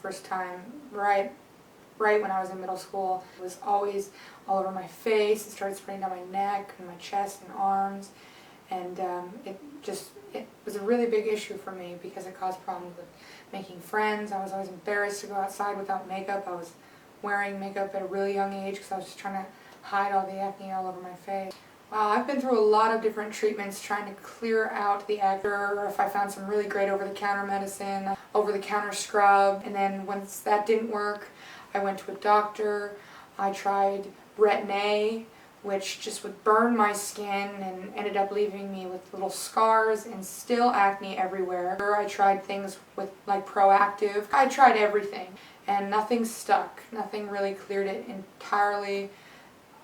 first time, right when I was in middle school. It was always all over my face. It started spreading down my neck and my chest and arms, and it was a really big issue for me because it caused problems with making friends. I was always embarrassed to go outside without makeup. I was wearing makeup at a really young age because I was just trying to hide all the acne all over my face. Wow, I've been through a lot of different treatments trying to clear out the acne, or if I found some really great over-the-counter medicine, over-the-counter scrub, and then once that didn't work, I went to a doctor. I tried Acne, which just would burn my skin and ended up leaving me with little scars and still acne everywhere. I tried things with like Proactive. I tried everything and nothing stuck. Nothing really cleared it entirely.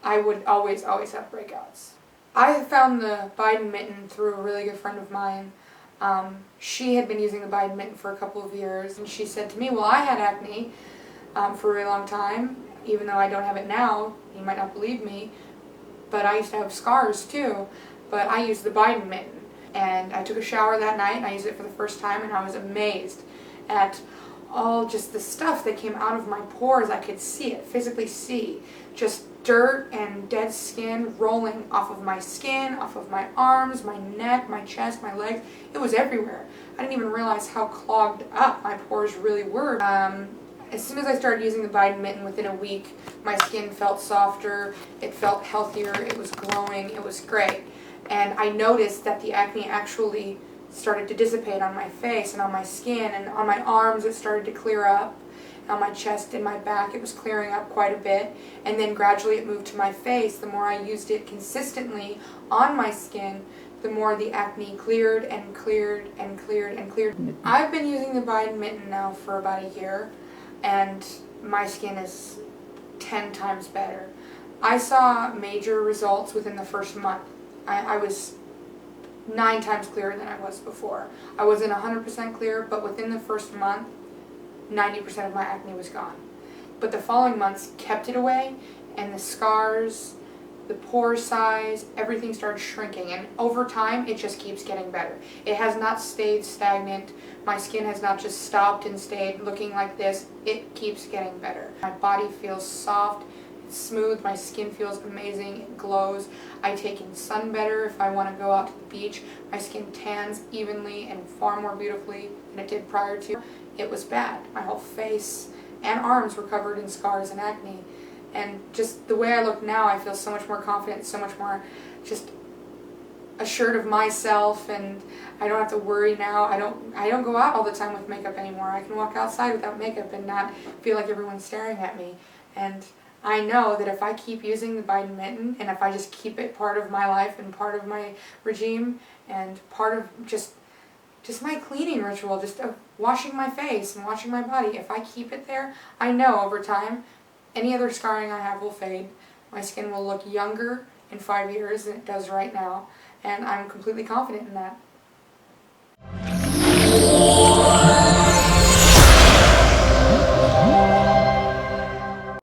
I would always have breakouts. I found the Baiden Mitten through a really good friend of mine. She had been using the Baiden Mitten for a couple of years, and she said to me, well, I had acne for a really long time, even though I don't have it now. You might not believe me, but I used to have scars too. But I used the Baiden Mitten, and I took a shower that night, and I used it for the first time, and I was amazed at all just the stuff that came out of my pores. I could see it, physically see, just dirt and dead skin rolling off of my skin, off of my arms, my neck, my chest, my legs. It was everywhere. I didn't even realize how clogged up my pores really were. As soon as I started using the Baiden Mitten, within a week, my skin felt softer, it felt healthier, it was glowing, it was great. And I noticed that the acne actually started to dissipate on my face and on my skin, and on my arms it started to clear up. On my chest and my back it was clearing up quite a bit, and then gradually it moved to my face. The more I used it consistently on my skin, the more the acne cleared and cleared and cleared and cleared. I've been using the Baiden Mitten now for about a year, and my skin is 10 times better. I saw major results within the first month. I was 9 times clearer than I was before. I wasn't 100% clear, but within the first month, 90% of my acne was gone. But the following months kept it away, and the scars, the pore size, everything started shrinking, and over time it just keeps getting better. It has not stayed stagnant. My skin has not just stopped and stayed looking like this. It keeps getting better. My body feels soft, it's smooth, my skin feels amazing, it glows. I take in sun better if I want to go out to the beach. My skin tans evenly and far more beautifully than it did prior to. It was bad. My whole face and arms were covered in scars and acne. And just the way I look now, I feel so much more confident, so much more just assured of myself, and I don't have to worry now. I don't go out all the time with makeup anymore. I can walk outside without makeup and not feel like everyone's staring at me. And I know that if I keep using the Baiden Mitten, and if I just keep it part of my life and part of my regime and part of just my cleaning ritual, just of washing my face and washing my body, if I keep it there, I know over time any other scarring I have will fade. My skin will look younger in 5 years than it does right now, and I'm completely confident in that.